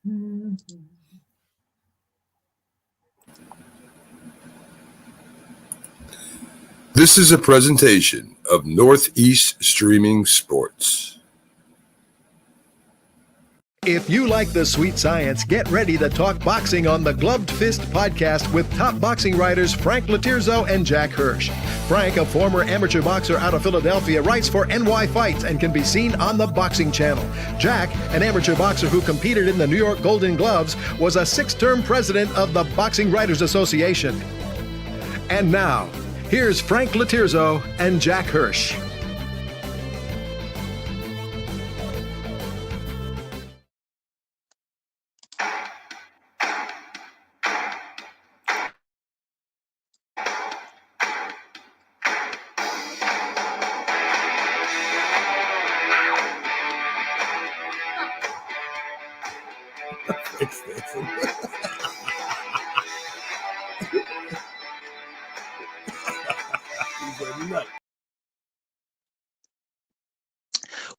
This is a presentation of Northeast Streaming Sports. If you like the sweet science, get ready to talk boxing on the Gloved Fist podcast with top boxing writers Frank Lotierzo and Jack Hirsch. Frank, a former amateur boxer out of Philadelphia, writes for NY Fights and can be seen on the Boxing Channel. Jack, an amateur boxer who competed in the New York Golden Gloves, was a 6-term president of the Boxing Writers Association. And now, here's Frank Lotierzo and Jack Hirsch.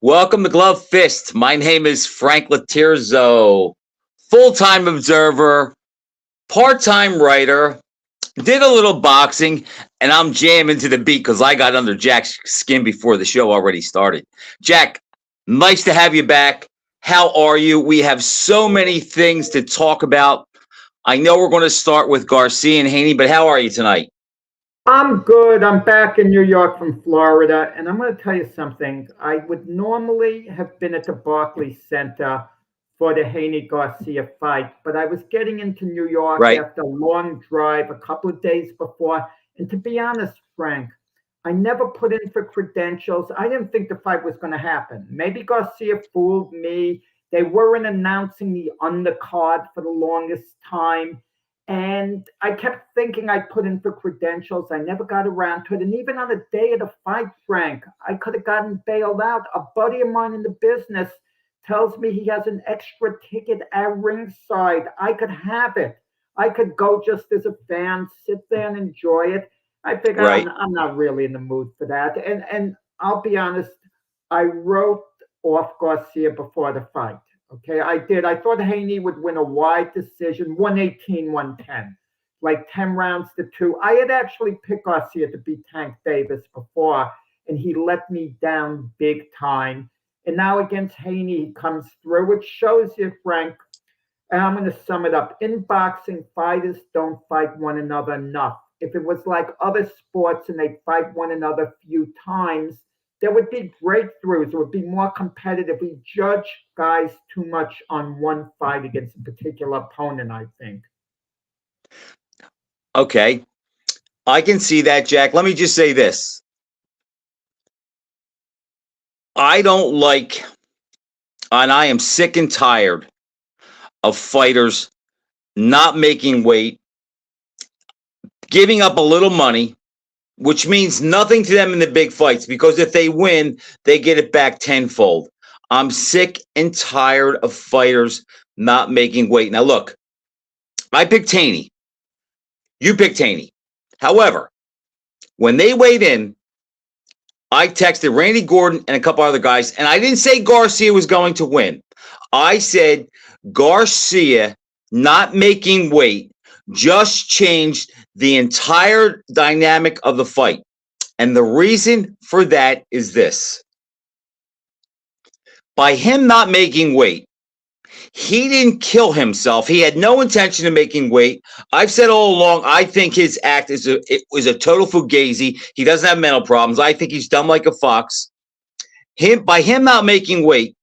Welcome to Glove Fist. My name is Frank Lotierzo, full-time observer, part-time writer, did a little boxing, and I'm jamming to the beat because I got under Jack's skin before the show already started. Jack, nice to have you back. How are you? We have so many things to talk about. I know we're going to start with Garcia and Haney, but how are you tonight? I'm good. I'm back in New York from Florida, and I'm going to tell you something. I would normally have been at the Barclays Center for the Haney-Garcia fight, but I was getting into New York after a long drive a couple of days before. And to be honest, Frank, I never put in for credentials. I didn't think the fight was going to happen. Maybe Garcia fooled me. They weren't announcing the undercard for the longest time. And I kept thinking I'd put in for credentials. I never got around to it. And even on the day of the fight, Frank, I could have gotten bailed out. A buddy of mine in the business tells me he has an extra ticket at ringside. I could have it. I could go just as a fan, sit there and enjoy it. I think I'm not really in the mood for that. And I'll be honest, I wrote off Garcia before the fight. Okay, I did. I thought Haney would win a wide decision, 118-110, like 10 rounds to 2. I had actually picked Garcia to beat Tank Davis before, and he let me down big time. And now against Haney, he comes through, which shows you, Frank, and I'm going to sum it up. In boxing, fighters don't fight one another enough. If it was like other sports and they fight one another a few times, there would be breakthroughs. It would be more competitive. We judge guys too much on one fight against a particular opponent, I think. Okay. I can see that, Jack. Let me just say this. I don't like, and I am sick and tired of fighters not making weight, giving up a little money, which means nothing to them in the big fights, because if they win, they get it back tenfold. I'm sick and tired of fighters not making weight. Now, look, I picked Haney. You picked Haney. However, when they weighed in, I texted Randy Gordon and a couple other guys, and I didn't say Garcia was going to win. I said Garcia not making weight just changed the entire dynamic of the fight. And the reason for that is this. By him not making weight, he didn't kill himself. He had no intention of making weight. I've said all along, I think his act was a total fugazi. He doesn't have mental problems. I think he's dumb like a fox. By him not making weight,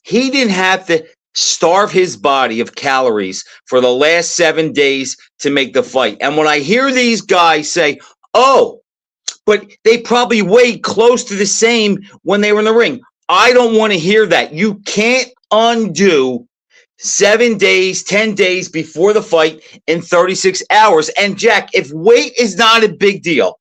he didn't have to starve his body of calories for the last 7 days to make the fight. And when I hear these guys say, oh, but they probably weighed close to the same when they were in the ring, I don't want to hear that. You can't undo 7 days, 10 days before the fight in 36 hours. And Jack, if weight is not a big deal,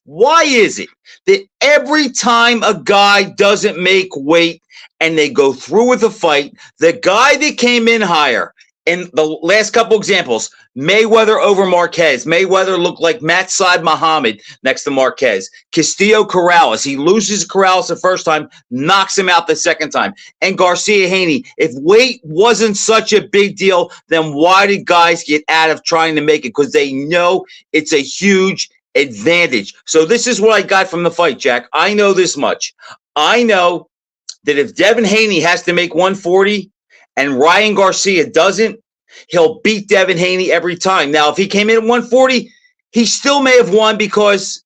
why is it that every time a guy doesn't make weight and they go through with the fight, the guy that came in higher in the last couple examples, Mayweather over Marquez. Mayweather looked like Matt Saad Muhammad next to Marquez. Castillo Corrales. He loses Corrales the first time, knocks him out the second time. And Garcia Haney. If weight wasn't such a big deal, then why did guys get out of trying to make it? Because they know it's a huge advantage. So this is what I got from the fight, Jack. I know this much. I know that if Devin Haney has to make 140 and Ryan Garcia doesn't, he'll beat Devin Haney every time. Now, if he came in at 140, he still may have won because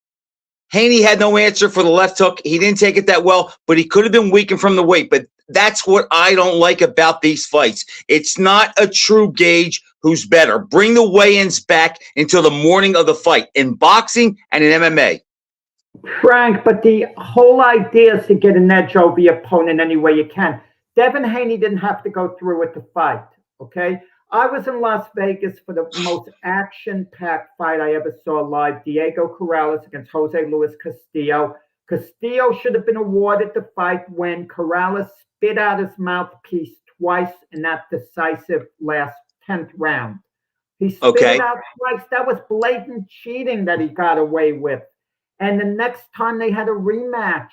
Haney had no answer for the left hook. He didn't take it that well, but he could have been weakened from the weight. But that's what I don't like about these fights. It's not a true gauge who's better. Bring the weigh-ins back until the morning of the fight in boxing and in MMA. Frank, but the whole idea is to get an edge over the opponent any way you can. Devin Haney didn't have to go through with the fight, okay? I was in Las Vegas for the most action-packed fight I ever saw live. Diego Corrales against Jose Luis Castillo. Castillo should have been awarded the fight when Corrales spit out his mouthpiece twice in that decisive last 10th round. He spit it out twice. That was blatant cheating that he got away with. And the next time they had a rematch,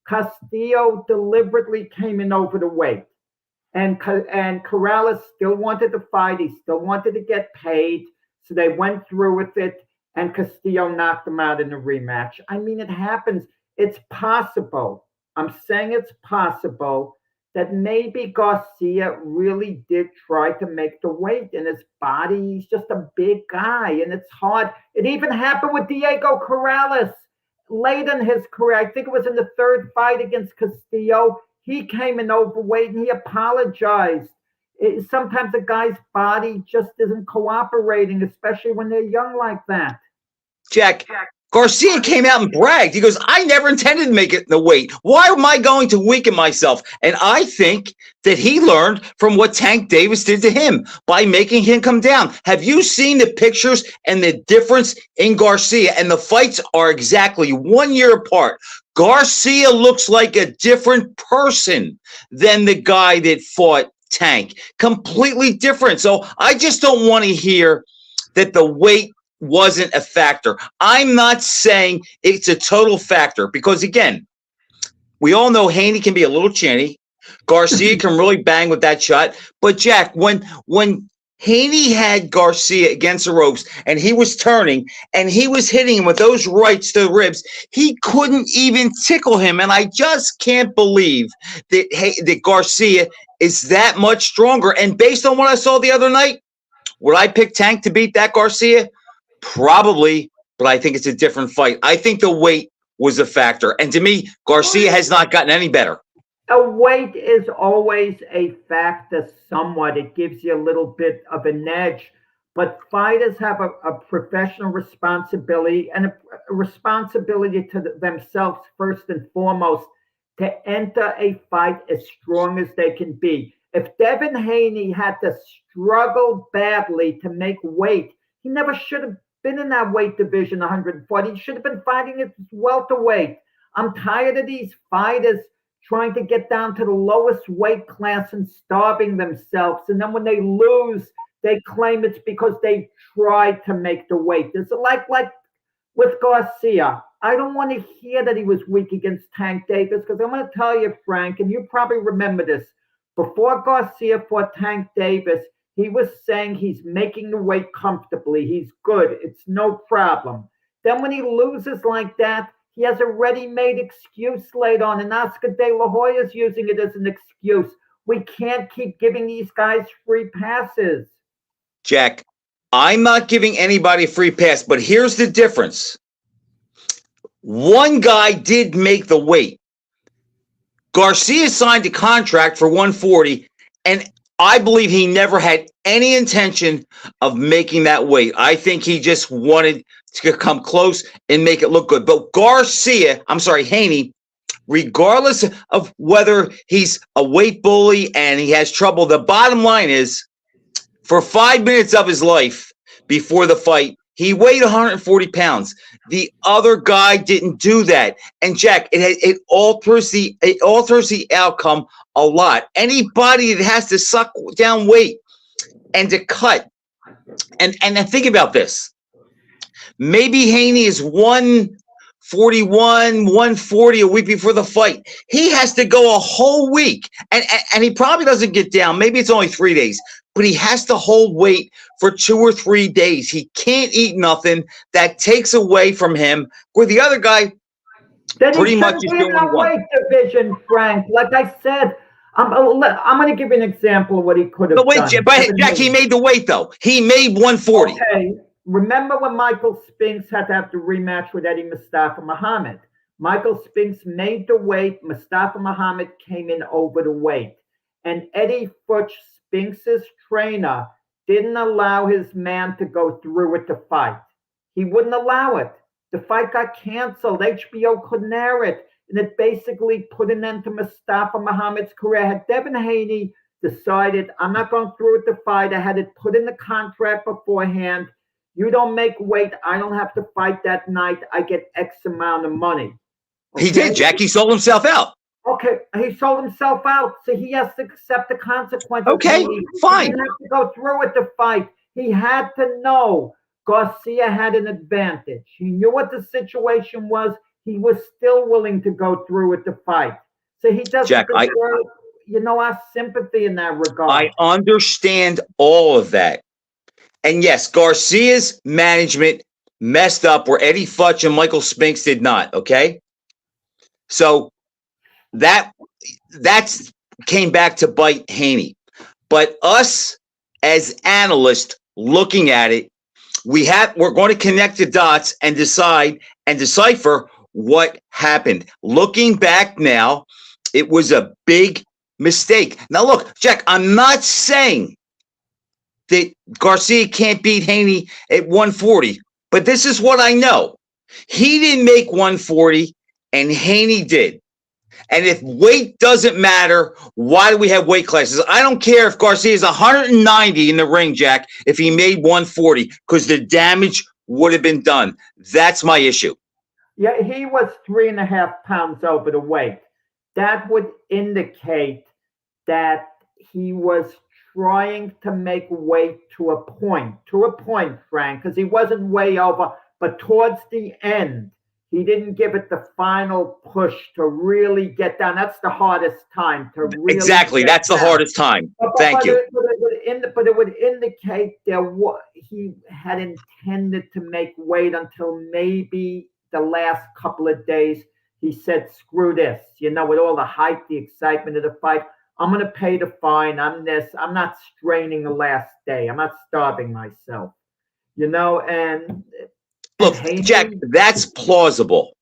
Castillo deliberately came in over the weight. And Corrales still wanted to fight. He still wanted to get paid. So they went through with it, and Castillo knocked him out in the rematch. I mean, it happens. It's possible. I'm saying it's possible that maybe Garcia really did try to make the weight in his body. He's just a big guy, and it's hard. It even happened with Diego Corrales. Late in his career, I think it was in the third fight against Castillo, he came in overweight and he apologized. Sometimes a guy's body just isn't cooperating, especially when they're young like that. Jack, Garcia came out and bragged. He goes, I never intended to make it the weight. Why am I going to weaken myself? And I think that he learned from what Tank Davis did to him by making him come down. Have you seen the pictures and the difference in Garcia? And the fights are exactly 1 year apart. Garcia looks like a different person than the guy that fought Tank. Completely different. So I just don't want to hear that the weight wasn't a factor. I'm not saying it's a total factor because, again, we all know Haney can be a little chinny. Garcia can really bang with that shot. But, Jack, when Haney had Garcia against the ropes and he was turning and he was hitting him with those rights to the ribs, he couldn't even tickle him. And I just can't believe that Garcia is that much stronger. And based on what I saw the other night, would I pick Tank to beat that Garcia? Probably, but I think it's a different fight. I think the weight was a factor. And to me, Garcia has not gotten any better. A weight is always a factor somewhat. It gives you a little bit of an edge. But fighters have a professional responsibility and a responsibility to themselves first and foremost to enter a fight as strong as they can be. If Devin Haney had to struggle badly to make weight, he never should have been in that weight division, 140. He should have been fighting at welterweight. I'm tired of these fighters trying to get down to the lowest weight class and starving themselves. And then when they lose, they claim it's because they tried to make the weight. It's like with Garcia. I don't want to hear that he was weak against Tank Davis because I'm going to tell you, Frank, and you probably remember this. Before Garcia fought Tank Davis, he was saying he's making the weight comfortably. He's good. It's no problem. Then when he loses like that, he has a ready-made excuse laid on, and Oscar De La Hoya is using it as an excuse. We can't keep giving these guys free passes. Jack, I'm not giving anybody a free pass, but here's the difference. One guy did make the weight. Garcia signed a contract for 140, and I believe he never had any intention of making that weight. I think he just wanted to come close and make it look good. But Haney, regardless of whether he's a weight bully and he has trouble, the bottom line is for 5 minutes of his life before the fight, he weighed 140 pounds. The other guy didn't do that. And Jack, it alters the outcome a lot. Anybody that has to suck down weight and to cut. And then think about this. Maybe Haney is 141, 140 a week before the fight. He has to go a whole week. And he probably doesn't get down. Maybe it's only 3 days. But he has to hold weight for 2 or 3 days. He can't eat nothing. That takes away from him. Where the other guy pretty much is doing that weight division, Frank. Like I said, I'm going to give you an example of what he could have done. But Jack, he made the weight, though. He made 140. Okay. Remember when Michael Spinks had to have the rematch with Eddie Mustafa Muhammad? Michael Spinks made the weight. Mustafa Muhammad came in over the weight. And Eddie Futch, Spinks's trainer, didn't allow his man to go through with the fight. He wouldn't allow it. The fight got canceled. HBO couldn't air it. And it basically put an end to Mustafa Muhammad's career. Had Devin Haney decided, I'm not going through with the fight, I had it put in the contract beforehand. You don't make weight, I don't have to fight that night. I get X amount of money. Okay? He did, Jack. He sold himself out. Okay, he sold himself out, so he has to accept the consequences. Okay, fine. He didn't have to go through with the fight. He had to know Garcia had an advantage. He knew what the situation was. He was still willing to go through with the fight. So he doesn't deserve, our sympathy in that regard. I understand all of that. And yes, Garcia's management messed up where Eddie Futch and Michael Spinks did not, okay? So that's came back to bite Haney. But us as analysts looking at it, we're going to connect the dots and decide and decipher what happened. Looking back now, it was a big mistake. Now look, Jack, I'm not saying that Garcia can't beat Haney at 140, but this is what I know. He didn't make 140 and Haney did. And if weight doesn't matter, why do we have weight classes? I don't care if Garcia is 190 in the ring, Jack, if he made 140, because the damage would have been done. That's my issue. Yeah, he was 3.5 pounds over the weight. That would indicate that he was trying to make weight to a point, Frank, because he wasn't way over. But towards the end, he didn't give it the final push to really get down. That's the hardest time to really exactly. That's the hardest time. Thank you. But it would indicate he had intended to make weight until maybe the last couple of days. He said, screw this, with all the hype, the excitement of the fight. I'm going to pay the fine. I'm not straining the last day. I'm not starving myself, and look, Jack, that's plausible.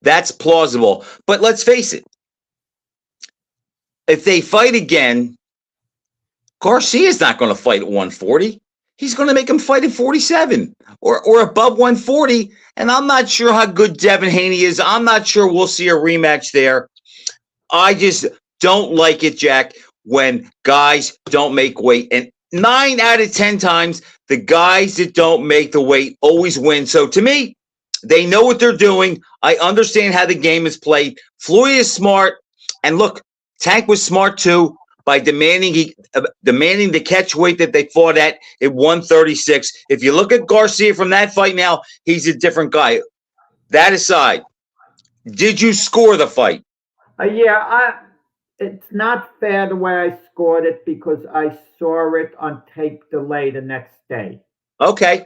That's plausible. But let's face it. If they fight again, Garcia's not going to fight at 140. He's going to make him fight at 47 or above 140. And I'm not sure how good Devin Haney is. I'm not sure we'll see a rematch there. I just don't like it, Jack, when guys don't make weight. And 9 out of 10 times, the guys that don't make the weight always win. So to me, they know what they're doing. I understand how the game is played. Floyd is smart. And look, Tank was smart too by demanding the catch weight that they fought at 136. If you look at Garcia from that fight now, he's a different guy. That aside, did you score the fight? It's not fair the way I scored it because I saw it on tape delay the next day. Okay.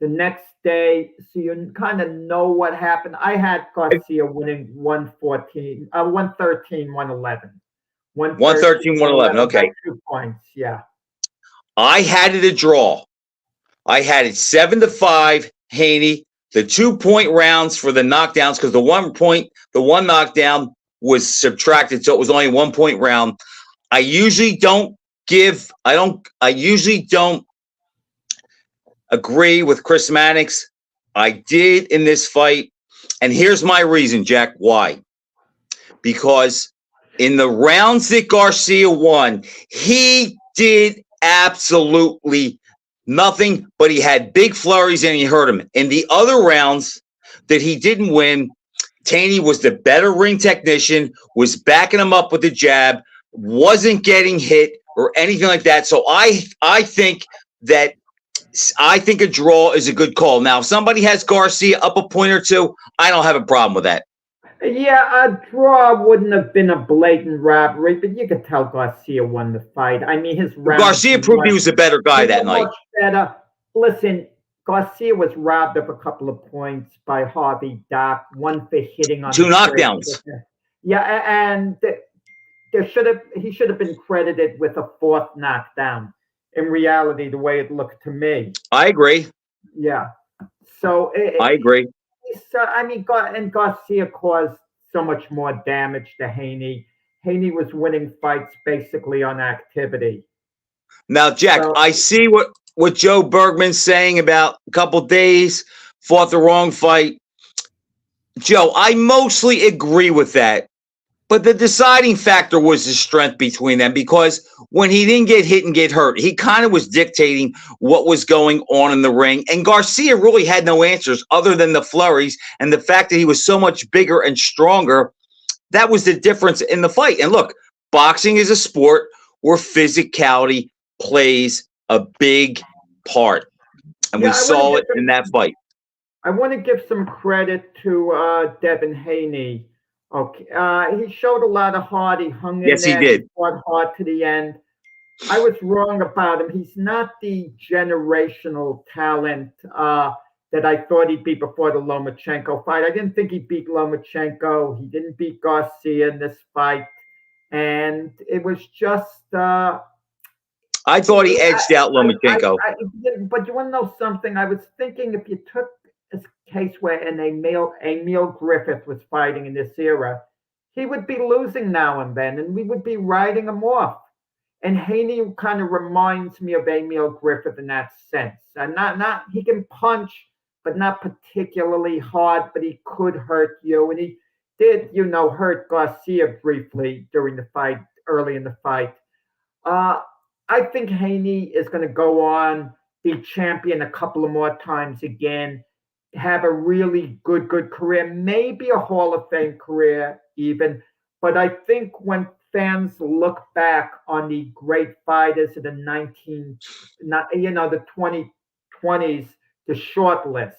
The next day, so you kind of know what happened. I had Garcia winning 113, 111. 113, 111. Okay. 2 points, yeah. I had it a draw. I had it 7-5, Haney. The 2-point rounds for the knockdowns, because the one knockdown was subtracted, so it was only a 1-point round. I usually don't agree with Chris Mannix. I did in this fight, and here's my reason, Jack, why. Because in the rounds that Garcia won, he did absolutely nothing, but he had big flurries and he hurt him. In the other rounds that he didn't win, Taney was the better ring technician, was backing him up with the jab, wasn't getting hit, or anything like that. So I think a draw is a good call. Now, if somebody has Garcia up a point or two, I don't have a problem with that. Yeah, a draw wouldn't have been a blatant robbery, but you could tell Garcia won the fight. I mean, his round Garcia proved he was a better guy that night. much better. Listen, Garcia was robbed of a couple of points by Harvey Dock, one for hitting on 2 the knockdowns. Yeah, and he should have been credited with a fourth knockdown. In reality, the way it looked to me. I agree. Yeah. So I agree. So I mean, and Garcia caused so much more damage to Haney. Haney was winning fights basically on activity. Now, Jack, So, I see what Joe Bergman's saying about a couple days, fought the wrong fight. Joe, I mostly agree with that. But the deciding factor was the strength between them, because when he didn't get hit and get hurt, he kind of was dictating what was going on in the ring. And Garcia really had no answers other than the flurries and the fact that he was so much bigger and stronger. That was the difference in the fight. And look, boxing is a sport where physicality plays a big part. And we saw it in that fight. I want to give some credit to Devin Haney. Okay, he showed a lot of heart. He hung in Yes, there. he did. He fought hard to the end. I was wrong about him. He's not the generational talent that I thought he'd be before the Lomachenko fight. I didn't think he beat Lomachenko. He didn't beat Garcia in this fight. And it was just... I thought he edged out Lomachenko. But you want to know something? I was thinking, if you took a case where Emil Griffith was fighting in this era, he would be losing now and then, and we would be writing him off. And Haney kind of reminds me of Emil Griffith in that sense. And not he can punch, but not particularly hard, but he could hurt you. And he did, hurt Garcia briefly during the fight, early in the fight. I think Haney is going to go on, be champion a couple of more times again, have a really good career, maybe a Hall of Fame career even. But I think when fans look back on the great fighters of the 2020s, the short list,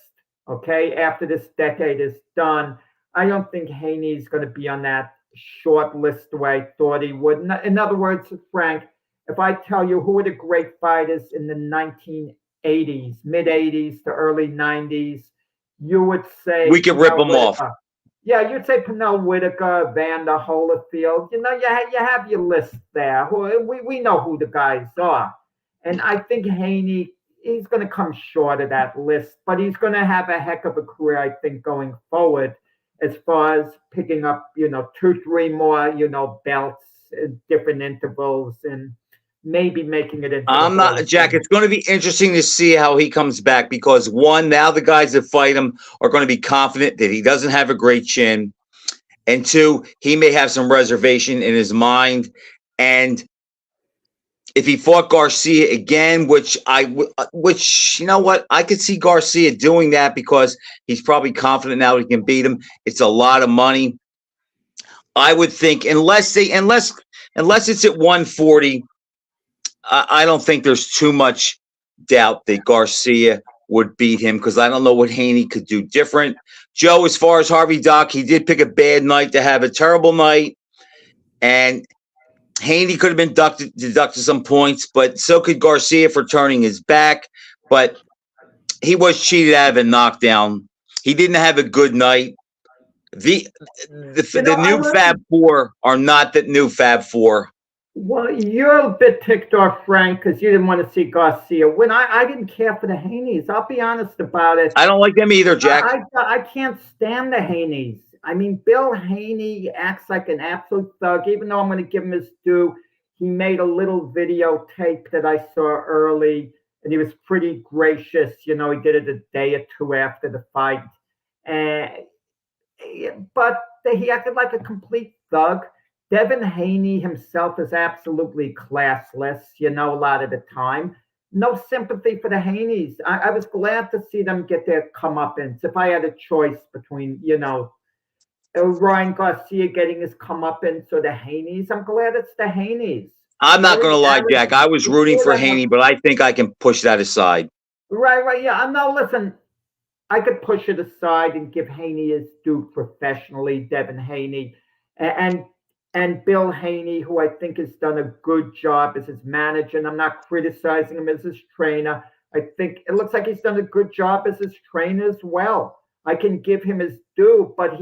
okay, after this decade is done, I don't think Haney's going to be on that short list the way I thought he would. In other words, Frank, if I tell you who are the great fighters in the 1980s, mid-80s to early 90s, you would say... We could rip them off. Yeah, you'd say Pernell Whitaker, Vander Holyfield. You have your list there. We know who the guys are. And I think Haney, he's going to come short of that list, but he's going to have a heck of a career, I think, going forward, as far as picking up, 2-3 more, belts at different intervals and maybe making it into... I'm not, Jack, it's going to be interesting to see how he comes back, because one, now the guys that fight him are going to be confident that he doesn't have a great chin. And two, he may have some reservation in his mind. And if he fought Garcia again, which you know what, I could see Garcia doing that, because he's probably confident now he can beat him. It's a lot of money. I would think, unless it's at 140, I don't think there's too much doubt that Garcia would beat him, because I don't know what Haney could do different. Joe, as far as Harvey Dock, he did pick a bad night to have a terrible night, and Haney could have been deducted some points, but so could Garcia for turning his back. But he was cheated out of a knockdown. He didn't have a good night. The new Fab Four are not the new Fab Four. Well, you're a bit ticked off, Frank, because you didn't want to see Garcia win. I didn't care for the Haneys. I'll be honest about it. I don't like them either, Jack. I can't stand the Haneys. I mean, Bill Haney acts like an absolute thug, even though I'm going to give him his due. He made a little videotape that I saw early, and he was pretty gracious. He did it a day or two after the fight. But he acted like a complete thug. Devin Haney himself is absolutely classless, a lot of the time. No sympathy for the Haneys. I was glad to see them get their comeuppance. If I had a choice between, Ryan Garcia getting his comeuppance or the Haneys, I'm glad it's the Haneys. I'm not going to lie, arrogant. Jack. I was You rooting feel for that Haney, but I think I can push that aside. Right. Yeah. No, listen, I could push it aside and give Haney his due professionally, Devin Haney, and and Bill Haney, who I think has done a good job as his manager. And I'm not criticizing him as his trainer. I think it looks like he's done a good job as his trainer as well. I can give him his due, but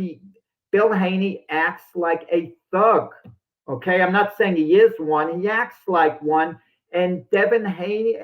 Bill Haney acts like a thug. Okay, I'm not saying he is one. He acts like one. And Devin Haney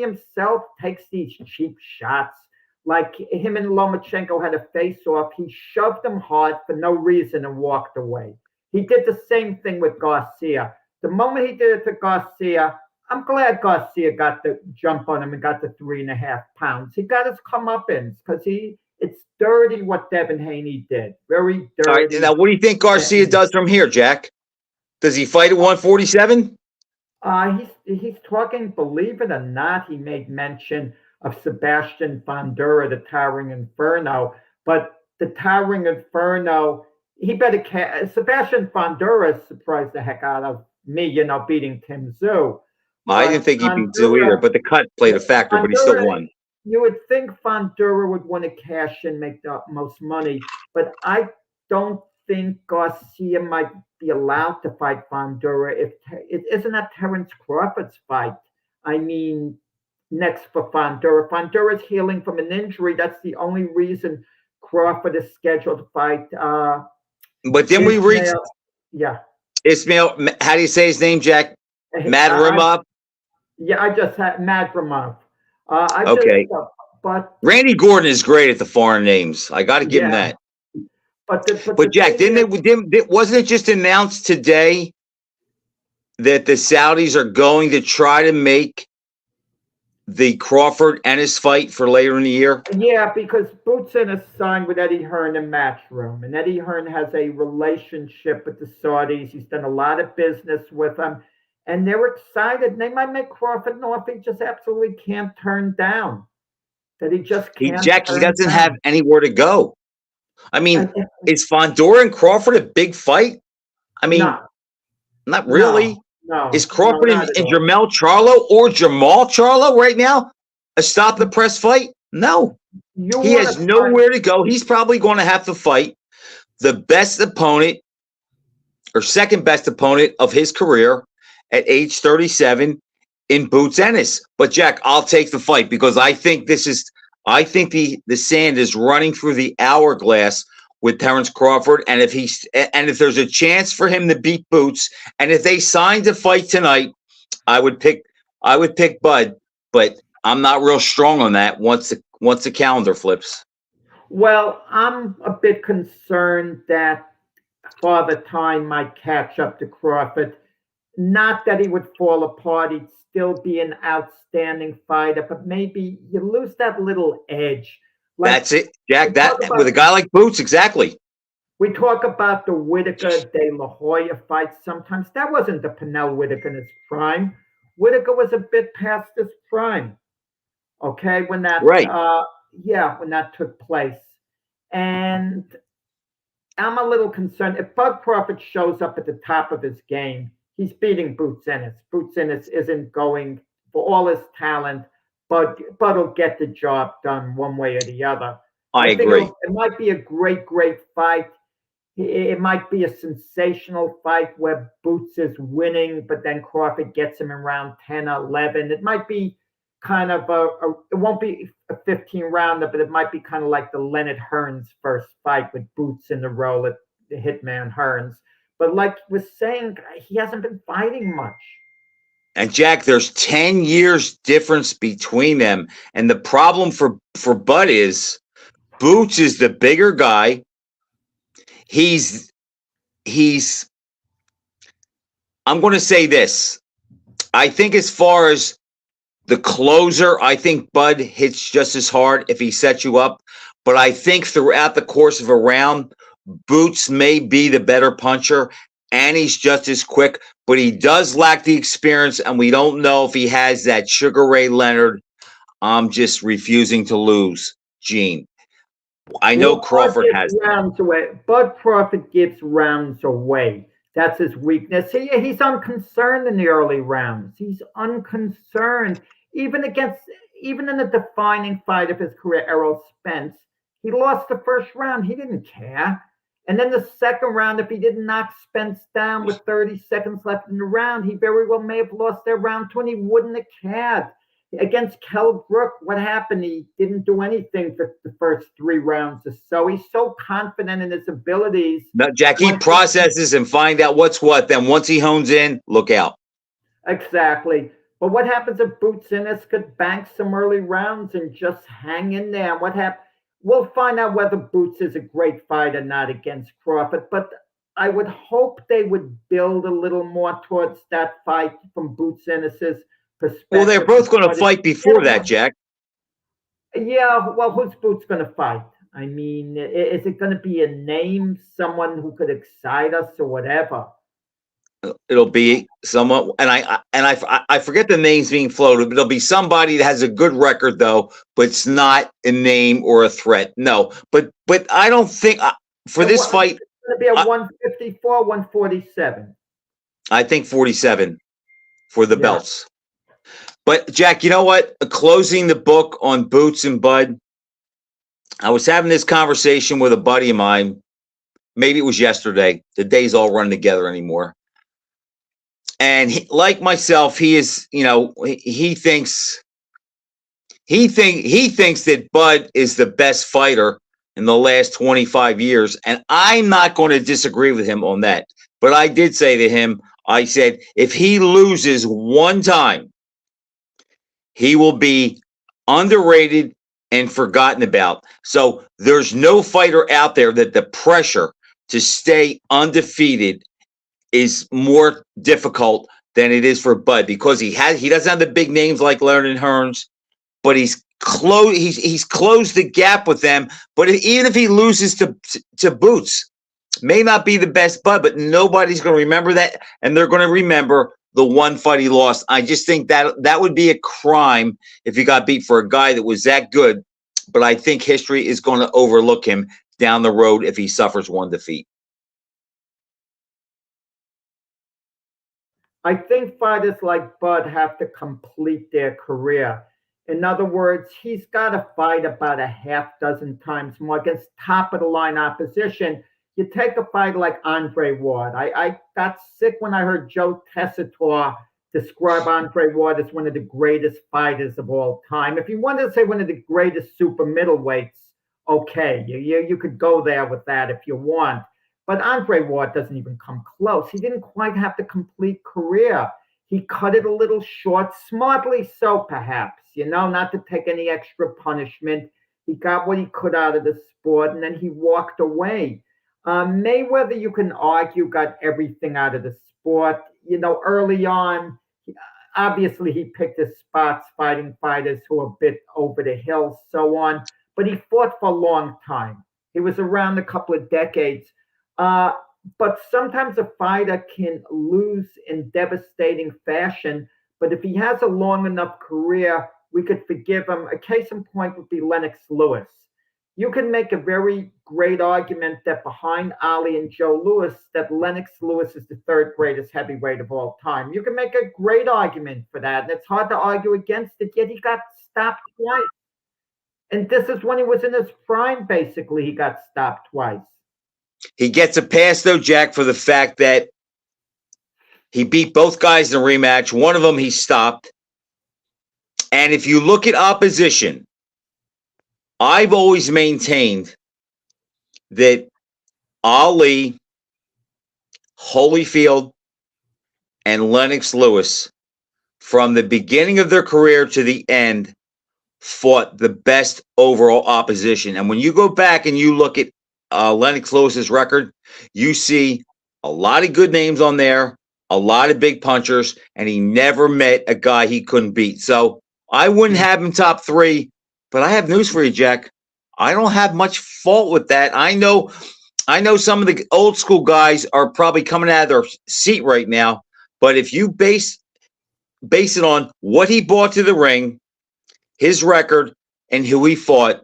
himself takes these cheap shots. Like him and Lomachenko had a face-off. He shoved him hard for no reason and walked away. He did the same thing with Garcia. The moment he did it to Garcia, I'm glad Garcia got the jump on him and got the 3.5 pounds. He got his comeuppance because it's dirty what Devin Haney did. Very All right. dirty. Now, what do you think Garcia does from here, Jack? Does he fight at 147? He's talking, believe it or not, he made mention of Sebastian Fundora, the Towering Inferno. But the Towering Inferno, Sebastian Fundora surprised the heck out of me, beating Tim Tszyu. I didn't think he beat Tszyu either, but the cut played a factor, but he still won. You would think Fundora would want to cash in, make the most money, but I don't think Garcia might be allowed to fight Fundora if it isn't that Terence Crawford's fight. I mean, next for Fundora. Fundora's healing from an injury. That's the only reason Crawford is scheduled to fight. But then we reached Ismail. How do you say his name, Jack? Madrimov? I just had Madrimov. But Randy Gordon is great at the foreign names. I got to give him that. But Jack, wasn't it just announced today that the Saudis are going to try to make the Crawford Ennis fight for later in the year? Yeah, because Boots Ennis signed with Eddie Hearn in Matchroom, and Eddie Hearn has a relationship with the Saudis. He's done a lot of business with them, and they're excited. And they might make Crawford an offer he just absolutely can't turn down. That he just can't. Jack, he doesn't have anywhere to go. I mean, is Fundora and Crawford a big fight? I mean, not really. No. Is Crawford and Jamal Charlo right now a stop the press fight? No. He has nowhere to go. He's probably going to have to fight the best opponent or second best opponent of his career at age 37 in Boots Ennis. But Jack, I'll take the fight because I think the sand is running through the hourglass with Terence Crawford, and if there's a chance for him to beat Boots, and if they signed to fight tonight, I would pick Bud, but I'm not real strong on that once the calendar flips. Well, I'm a bit concerned that Father Time might catch up to Crawford. Not that he would fall apart; he'd still be an outstanding fighter, but maybe you lose that little edge. That's it, Jack. That with a guy like Boots, exactly. We talk about the Whitaker De La Hoya fight sometimes. That wasn't the Pernell Whitaker in his prime. Whitaker was a bit past his prime. Okay, when that when that took place. And I'm a little concerned. If Bud Crawford shows up at the top of his game, he's beating Boots Ennis. Boots Ennis isn't going for all his talent. Bud will get the job done one way or the other. I agree. It might be a great fight. It might be a sensational fight where Boots is winning, but then Crawford gets him in round 10 or 11. It might be kind of it won't be a 15-rounder, but it might be kind of like the Leonard Hearns first fight with Boots in the role at the Hitman Hearns. But like we're saying, he hasn't been fighting much. And Jack, there's 10 years difference between them. And the problem for Bud is Boots is the bigger guy. He's I'm going to say this. I think as far as the closer, I think Bud hits just as hard if he sets you up. But I think throughout the course of a round, Boots may be the better puncher. And he's just as quick, but he does lack the experience, and we don't know if he has that Sugar Ray Leonard, I'm just refusing to lose gene. I know Crawford has rounds away. Bud Crawford gives rounds away. That's his weakness. He's unconcerned in the early rounds. He's unconcerned. Even against, even in the defining fight of his career, Errol Spence, he lost the first round. He didn't care. And then the second round, if he didn't knock Spence down with 30 seconds left in the round, he very well may have lost that round two, and he wouldn't have cared. Against Kell Brook, what happened? He didn't do anything for the first 3 rounds or so. He's so confident in his abilities. Now, Jack, he processes and find out what's what. Then once he hones in, look out. Exactly. But what happens if Boots Ennis could bank some early rounds and just hang in there? What happened? We'll find out whether Boots is a great fight or not against Crawford. But I would hope they would build a little more towards that fight from Boots Ennis's perspective. Well, they're both going to fight before that, Jack. Yeah, well, who's Boots going to fight? I mean, is it going to be a name, someone who could excite us or whatever? It'll be someone, and I forget the names being floated, but it'll be somebody that has a good record though, but it's not a name or a threat. No, but I don't think for this fight it's going to be a 154, 147. I think 47 for the belts. But Jack, you know what? Closing the book on Boots and Bud, I was having this conversation with a buddy of mine. Maybe it was yesterday. The days all run together anymore. And he, like myself, he is, he thinks that Bud is the best fighter in the last 25 years. And I'm not going to disagree with him on that. But I did say to him, I said, if he loses one time, he will be underrated and forgotten about. So there's no fighter out there that the pressure to stay undefeated is more difficult than it is for Bud, because he doesn't have the big names like Leonard Hearns, but he's closed the gap with them. But even if he loses to Boots, may not be the best Bud, but nobody's going to remember that, and they're going to remember the one fight he lost. I just think that would be a crime if he got beat for a guy that was that good. But I think history is going to overlook him down the road if he suffers one defeat. I think fighters like Bud have to complete their career. In other words, he's got to fight about a half dozen times more against top of the line opposition. You take a fighter like Andre Ward. I got sick when I heard Joe Tessitore describe Andre Ward as one of the greatest fighters of all time. If you wanted to say one of the greatest super middleweights, okay, you could go there with that if you want. But Andre Ward doesn't even come close. He didn't quite have the complete career. He cut it a little short, smartly so, perhaps, not to take any extra punishment. He got what he could out of the sport, and then he walked away. Mayweather, you can argue, got everything out of the sport. Early on, obviously he picked his spots fighting fighters who were a bit over the hill, so on. But he fought for a long time. He was around a couple of decades. But sometimes a fighter can lose in devastating fashion. But if he has a long enough career, we could forgive him. A case in point would be Lennox Lewis. You can make a very great argument that behind Ali and Joe Louis, that Lennox Lewis is the third greatest heavyweight of all time. You can make a great argument for that. And it's hard to argue against it, yet he got stopped twice. And this is when he was in his prime, basically, he got stopped twice. He gets a pass, though, Jack, for the fact that he beat both guys in a rematch. One of them he stopped. And if you look at opposition, I've always maintained that Ali, Holyfield, and Lennox Lewis, from the beginning of their career to the end, fought the best overall opposition. And when you go back and you look at Lennox Lewis's record, you see a lot of good names on there, a lot of big punchers, and he never met a guy he couldn't beat. So I wouldn't have him top 3, but I have news for you, Jack. I don't have much fault with that. I know some of the old school guys are probably coming out of their seat right now, but if you base it on what he brought to the ring, his record, and who he fought,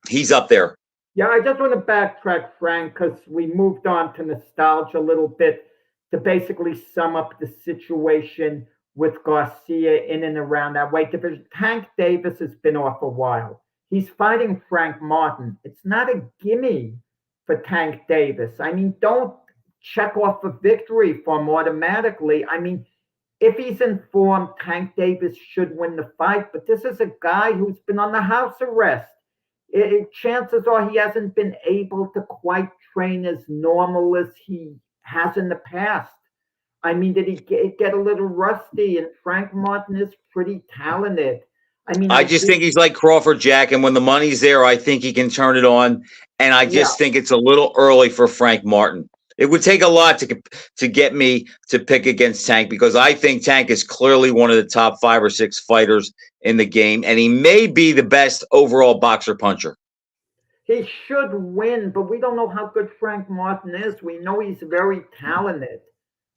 he's up there. Yeah, I just want to backtrack, Frank, because we moved on to nostalgia a little bit to basically sum up the situation with Garcia in and around that weight division. Tank Davis has been off a while. He's fighting Frank Martin. It's not a gimme for Tank Davis. I mean, don't check off a victory for him automatically. I mean, if he's informed, Tank Davis should win the fight. But this is a guy who's been on the house arrest. Chances are he hasn't been able to quite train as normal as he has in the past. I mean, did he get a little rusty? And Frank Martin is pretty talented. I mean, I I just did, think he's like Crawford, Jack, and when the money's there, I think he can turn it on. And I yeah, just think it's a little early for Frank Martin. It would take a lot to get me to pick against Tank because I think Tank is clearly one of the top 5 or 6 fighters in the game, and he may be the best overall boxer puncher. he should win, but we don't know how good Frank Martin is. We know he's very talented.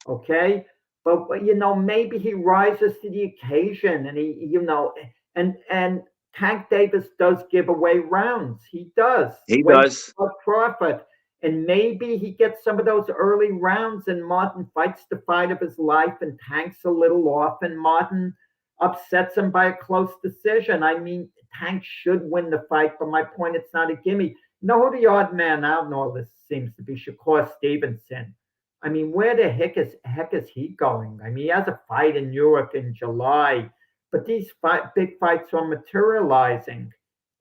Okay, but maybe he rises to the occasion, and and Tank Davis does give away rounds. He does. He Wait does. for Crawford, and maybe he gets some of those early rounds, and Martin fights the fight of his life, and Tank's a little off, and Martin upsets him by a close decision. I mean, Tank should win the fight, but my point, it's not a gimme. You know who the odd man out in all this seems to be? Shakur Stevenson. I mean, where the heck is he going? I mean, he has a fight in Europe in July, but these big fights are materializing,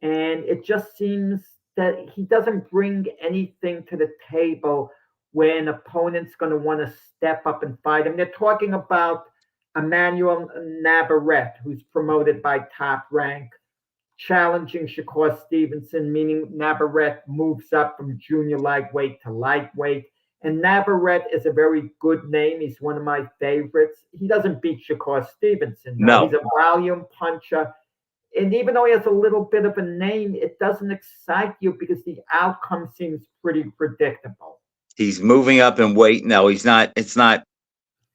and it just seems that he doesn't bring anything to the table when an opponent's going to want to step up and fight him. They're talking about Emmanuel Navarrete, who's promoted by Top Rank, challenging Shakur Stevenson, meaning Navarrete moves up from junior lightweight to lightweight. And Navarrete is a very good name. He's one of my favorites. He doesn't beat Shakur Stevenson. No, No. he's a volume puncher. And even though he has a little bit of a name, it doesn't excite you because the outcome seems pretty predictable. He's moving up in weight. No, he's not. It's not.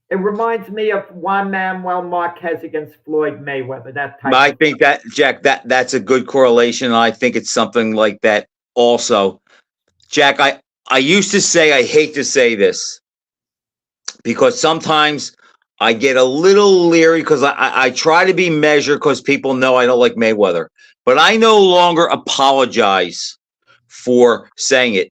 It reminds me of Juan Manuel Marquez against Floyd Mayweather, that type I of think that, Jack, that's a good correlation. I think it's something like that also. Jack, I used to say, I hate to say this because sometimes I get a little leery because I try to be measured because people know I don't like Mayweather. But I no longer apologize for saying it.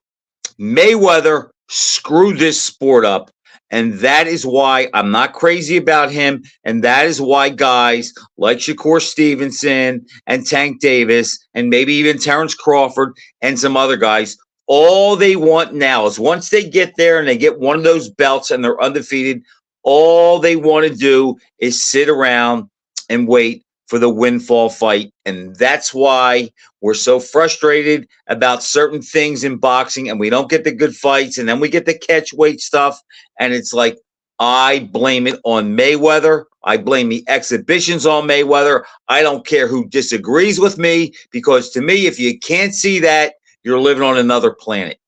Mayweather screwed this sport up. And that is why I'm not crazy about him. And that is why guys like Shakur Stevenson and Tank Davis and maybe even Terrence Crawford and some other guys, all they want now is once they get there and they get one of those belts and they're undefeated, all they want to do is sit around and wait for the windfall fight. And that's why we're so frustrated about certain things in boxing and we don't get the good fights. And then we get the catch weight stuff. And it's like, I blame it on Mayweather. I blame the exhibitions on Mayweather. I don't care who disagrees with me, because to me, if you can't see that, you're living on another planet.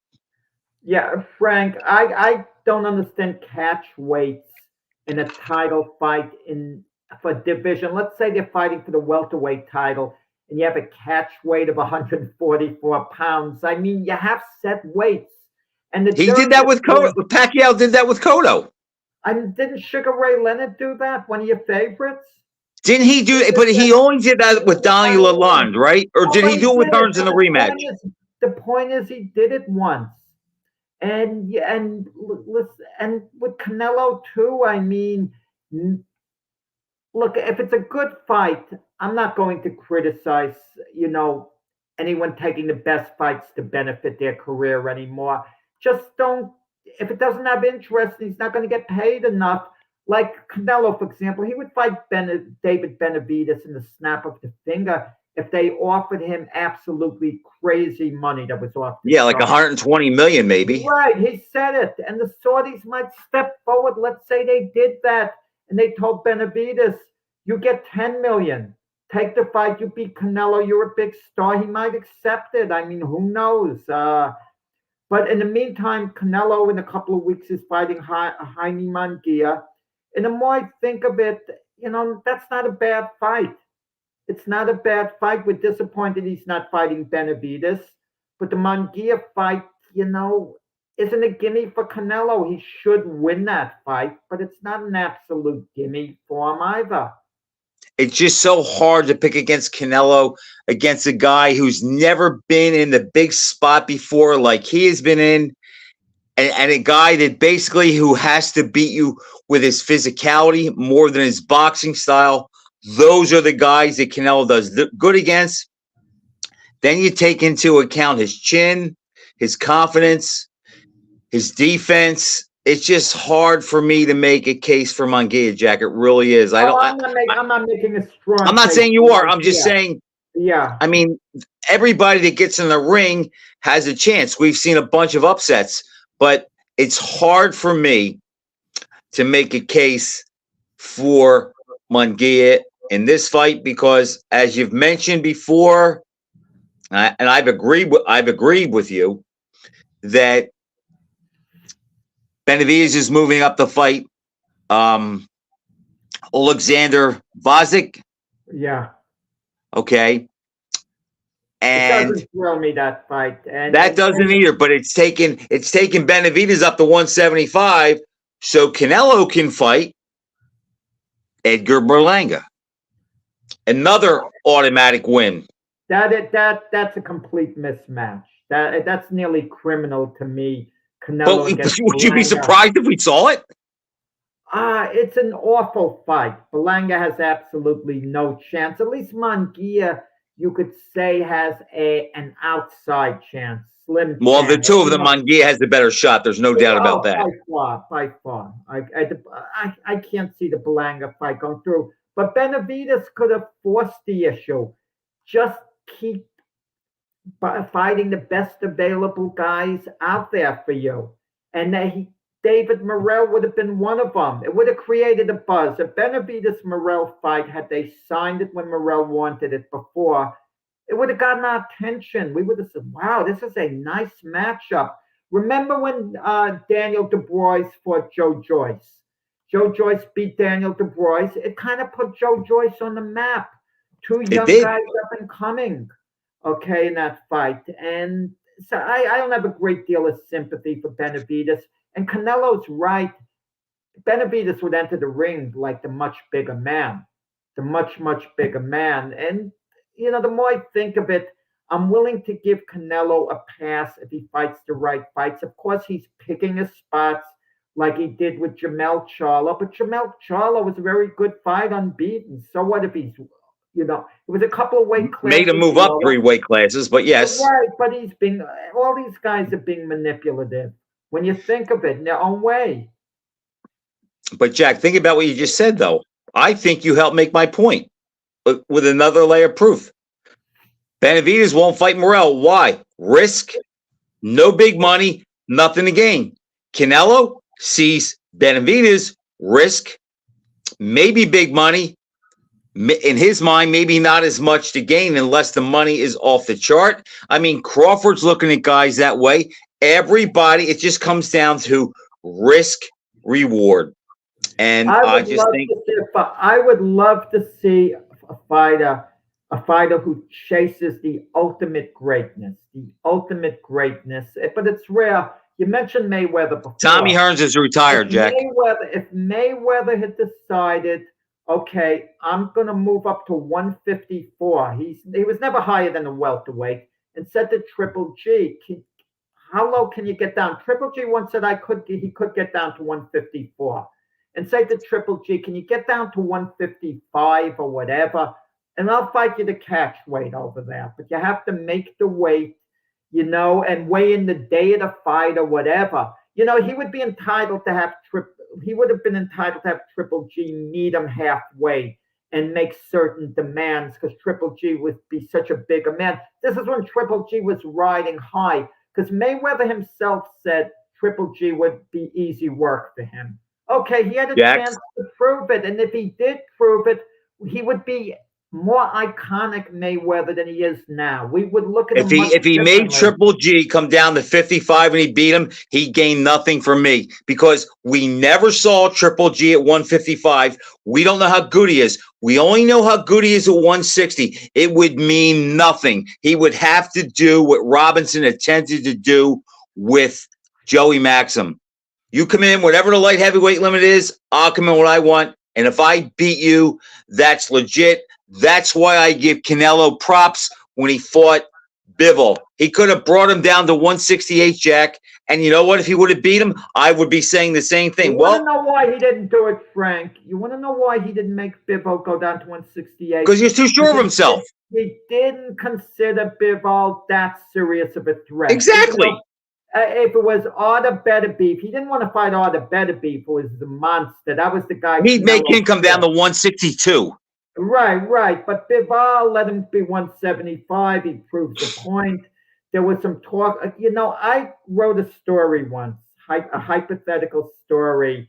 Yeah, Frank, I don't understand catch weights in a title fight for division. Let's say they're fighting for the welterweight title and you have a catch weight of 144 pounds. I mean, you have set weights. And he did that with Cotto. Pacquiao did that with Cotto. Didn't Sugar Ray Leonard do that? One of your favorites? Didn't he do it? But he only did that with Donnie Lalonde, right? Or did he do it with Hearns in the rematch? The point is, he did it once. And with Canelo too, I mean, look, if it's a good fight, I'm not going to criticize, anyone taking the best fights to benefit their career anymore. Just don't, if it doesn't have interest, he's not going to get paid enough. Like Canelo, for example, he would fight David Benavidez in the snap of the finger if they offered him absolutely crazy money that was off the Yeah, like 120 million maybe. Right, he said it. And the Saudis might step forward. Let's say they did that and they told Benavidez, you get 10 million. Take the fight, you beat Canelo, you're a big star. He might accept it. I mean, who knows? But in the meantime, Canelo in a couple of weeks is fighting Jaime Munguia. And the more I think of it, that's not a bad fight. It's not a bad fight. We're disappointed he's not fighting Benavidez. But the Munguia fight, isn't a gimme for Canelo. He should win that fight, but it's not an absolute gimme for him either. It's just so hard to pick against Canelo, against a guy who's never been in the big spot before, like he has been in, and a guy that basically who has to beat you with his physicality more than his boxing style. Those are the guys that Canelo does good against. Then you take into account his chin, his confidence, his defense. It's just hard for me to make a case for Munguia, Jack. It really is. I'm not making a strong. I'm not case saying you for are. I'm just saying. Yeah. I mean, everybody that gets in the ring has a chance. We've seen a bunch of upsets, but it's hard for me to make a case for Munguia in this fight because, as you've mentioned before, and I've agreed with you that Benavidez is moving up the fight. Alexander Vazik. Yeah. Okay. And it doesn't thrill me, that fight. And that doesn't either, but it's taken Benavidez up to 175 so Canelo can fight Edgar Berlanga. Another automatic win. That's a complete mismatch. That's nearly criminal to me. Canelo But would you be surprised if we saw it? It's an awful fight. Berlanga has absolutely no chance. At least Munguia, you could say, has an outside chance. Slim. Well, chance. the two of them, Munguia has the better shot. There's no doubt about that. By far. I can't see the Berlanga fight going through. But Benavidez could have forced the issue. Just keep fighting the best available guys out there for you. And David Morrell would have been one of them. It would have created a buzz. A Benavidez-Morrell fight, had they signed it when Morrell wanted it before, it would have gotten our attention. We would have said, wow, this is a nice matchup. Remember when Daniel Dubois fought Joe Joyce? Joe Joyce beat Daniel Dubois. It kind of put Joe Joyce on the map. Two young guys up and coming, okay, in that fight. And so I don't have a great deal of sympathy for Benavidez. And Canelo's right. Benavidez would enter the ring like the much bigger man. The much, much bigger man. And, the more I think of it, I'm willing to give Canelo a pass if he fights the right fights. Of course, he's picking his spots like he did with Jamel Charlo. But Jamel Charlo was a very good fight, unbeaten. So what if he's, it was a couple of weight classes. Made him move up 3 weight classes, but yes. Right, but all these guys are being manipulative when you think of it in their own way. But Jack, think about what you just said, though. I think you helped make my point with another layer of proof. Benavidez won't fight Morrell. Why? Risk, no big money, nothing to gain. Canelo sees Benavidez, risk, maybe big money. In his mind, maybe not as much to gain unless the money is off the chart. I mean, Crawford's looking at guys that way. Everybody, it just comes down to risk reward. And I would love to see a fighter who chases the ultimate greatness, but it's rare. You mentioned Mayweather before. Tommy Hearns is retired, Jack. If Mayweather had decided, okay, I'm going to move up to 154. He was never higher than a welterweight, and said to Triple G, how low can you get down? Triple G once said he could get down to 154. And say to Triple G, can you get down to 155 or whatever? And I'll fight you to catch weight over there. But you have to make the weight, and weigh in the day of the fight or whatever. He would be entitled to have Triple G meet him halfway and make certain demands because Triple G would be such a bigger man. This is when Triple G was riding high because Mayweather himself said Triple G would be easy work for him. Okay, he had a chance to prove it. And if he did prove it, he would be more iconic Mayweather than he is now. We would look at If him much he made differently. Triple G come down to 55 and he beat him, he gained nothing from me because we never saw Triple G at 155. We don't know how good he is. We only know how good he is at 160. It would mean nothing. He would have to do what Robinson attempted to do with Joey Maxim. You come in, whatever the light heavyweight limit is, I'll come in what I want. And if I beat you, that's legit. That's why I give Canelo props when he fought Bivol. He could have brought him down to 168, Jack. And you know what? If he would have beat him, I would be saying the same thing. You want to know why he didn't do it, Frank? You want to know why he didn't make Bivol go down to 168? Because he was too sure of himself. He didn't consider Bivol that serious of a threat. Exactly. If it was Arthur Beterbiev, he didn't want to fight Arthur Beterbiev, who was the monster. That was the guy. He'd make him come down to 162. Right. But Bivol let him be 175. He proved the point. There was some talk. I wrote a story once, a hypothetical story,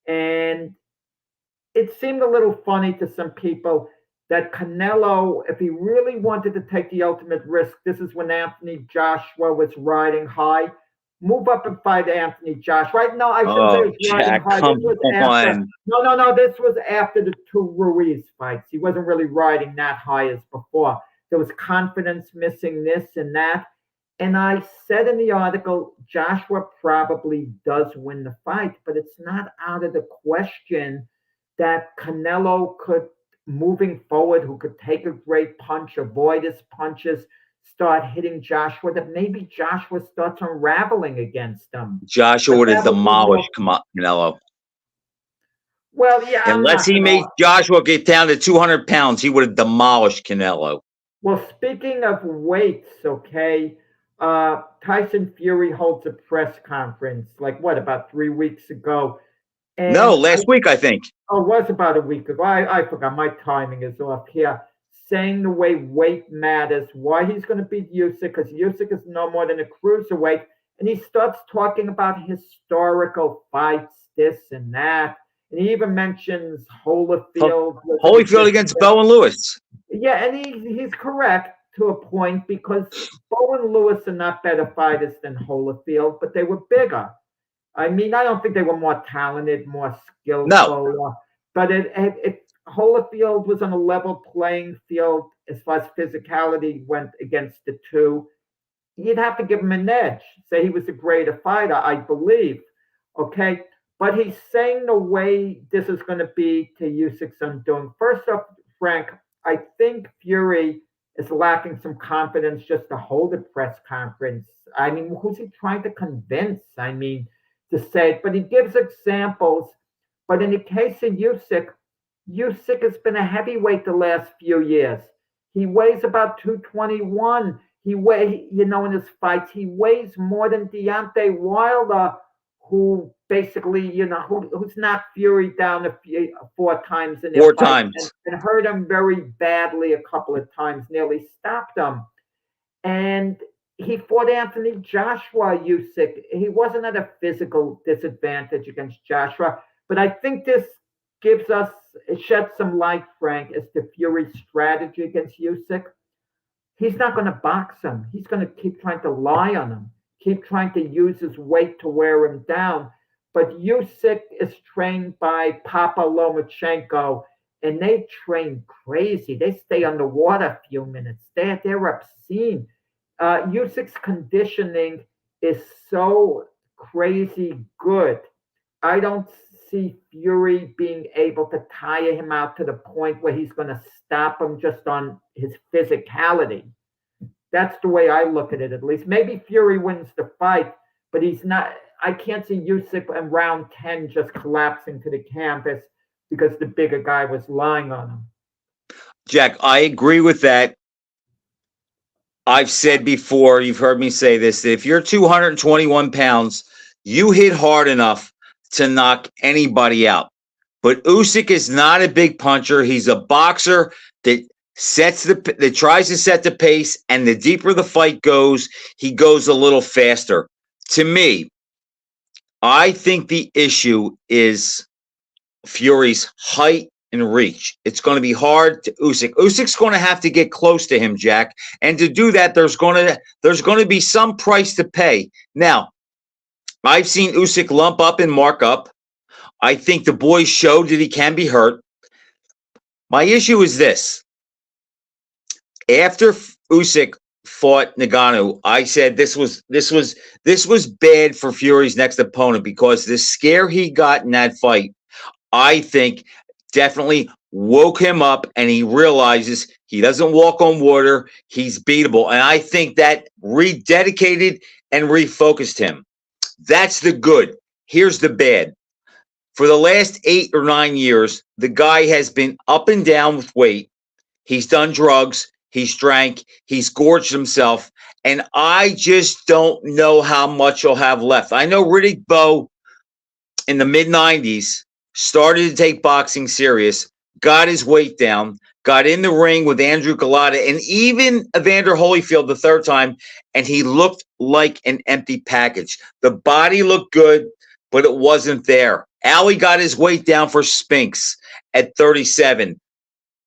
and it seemed a little funny to some people that Canelo, if he really wanted to take the ultimate risk, this is when Anthony Joshua was riding high. Move up and fight Anthony Joshua. Right? No, I shouldn't say he was riding high. This was after, no. This was after the two Ruiz fights. He wasn't really riding that high as before. There was confidence missing, this and that. And I said in the article, Joshua probably does win the fight, but it's not out of the question that Canelo could, moving forward, who could take a great punch, avoid his punches, start hitting Joshua, that maybe Joshua starts unraveling against him. Joshua would have demolished Canelo. Well, yeah. Unless he made Joshua get down to 200 pounds, he would have demolished Canelo. Well, speaking of weights, okay, Tyson Fury holds a press conference, about 3 weeks ago. And no, last week, I think. Oh, it was about a week ago. I forgot. My timing is off here. Saying the way weight matters, why he's going to beat Usyk, because Usyk is no more than a cruiserweight. And he starts talking about historical fights, this and that. And he even mentions Holyfield. Holyfield against Bowen Lewis. Yeah, and he's correct to a point, because Bowen Lewis are not better fighters than Holyfield, but they were bigger. I mean, I don't think they were more talented, more skillful. No. But if Holyfield was on a level playing field as far as physicality went against the two, you'd have to give him an edge. Say he was a greater fighter, I believe. Okay? But he's saying the way this is going to be to Usyk's undoing. First off, Frank, I think Fury is lacking some confidence just to hold a press conference. I mean, who's he trying to convince? I mean, to say it. But he gives examples. But in the case of Usyk has been a heavyweight the last few years. He weighs about 221. In his fights, he weighs more than Deontay Wilder, who basically, who's knocked Fury down 4 times in their 4 times. And hurt him very badly a couple of times, nearly stopped him. And he fought Anthony Joshua, Usyk. He wasn't at a physical disadvantage against Joshua. But I think this sheds some light, Frank, as to Fury's strategy against Usyk. He's not going to box him. He's going to keep trying to lie on him, keep trying to use his weight to wear him down. But Usyk is trained by Papa Lomachenko, and they train crazy. They stay underwater a few minutes. They're obscene. Usyk's conditioning is so crazy good. I don't see Fury being able to tire him out to the point where he's going to stop him just on his physicality. That's the way I look at it, at least. Maybe Fury wins the fight, but he's not. I can't see Usyk in round 10 just collapsing to the canvas because the bigger guy was lying on him. Jack, I agree with that. I've said before, you've heard me say this, that if you're 221 pounds, you hit hard enough to knock anybody out. But Usyk is not a big puncher. He's a boxer that tries to set the pace, and the deeper the fight goes, he goes a little faster. To me, I think the issue is Fury's height in reach. It's going to be hard to Usyk. Usyk's going to have to get close to him, Jack. And to do that, there's going to be some price to pay. Now, I've seen Usyk lump up and mark up. I think the boys showed that he can be hurt. My issue is this. After Usyk fought Ngannou, I said this was bad for Fury's next opponent because the scare he got in that fight, I think, definitely woke him up, and he realizes he doesn't walk on water. He's beatable, and I think that rededicated and refocused him. That's the good. Here's the bad. For the last 8 or 9 years, the guy has been up and down with weight. He's done drugs. He's drank. He's gorged himself. And I just don't know how much he'll have left. I know Riddick Bowe in the mid-90s started to take boxing serious, got his weight down, got in the ring with Andrew Galata and even Evander Holyfield the third time, and he looked like an empty package. The body looked good, but it wasn't there. Ali got his weight down for Spinks at 37.